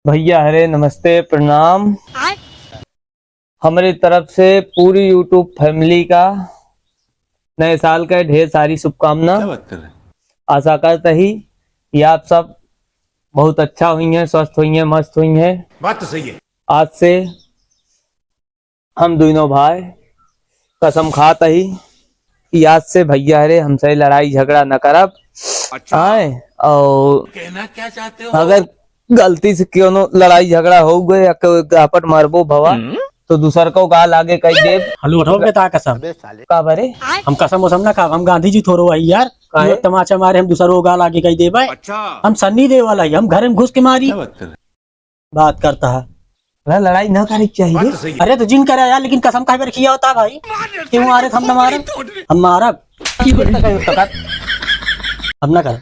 भैया हरे नमस्ते प्रणाम। हमारी तरफ से पूरी यूट्यूब फैमिली का नए साल का ढेर सारी शुभकामना। क्या बात कर रहे हैं? आशा करते ही कि आप सब बहुत अच्छा हुई हैं, स्वस्थ हुई हैं, मस्त हुई हैं। बात तो सही है। आज से हम दोनों भाई कसम खाता ही कि आज से भैया हरे हमसे लड़ाई झगड़ा न करब। अच्छा, आए और कहना क्या चाहते हो? अगर गलती से क्यों नो लड़ाई झगड़ा हो गए या कोई गापट मारबो भवा तो दूसर को गाल आगे कही दे। हलो उठो बेटा कसम का बरे हम कसम वसम ना खाब। हम गांधी जी थोड़ो आई यार काहे? यो तमाचा मारे हम दूसरा गाल आगे कही देबे। अच्छा, हम सन्नी दे वाला ही हम घर में घुस के मारी क्या बात कर रहे हैं? बात करता है। लड़ाई न करनी बात चाहिए। तो सही है। अरे तो जिन करे यार लेकिन कसम खाए पर किया होता भाई क्यों मारे हम न मारे हम मारा अब ना कर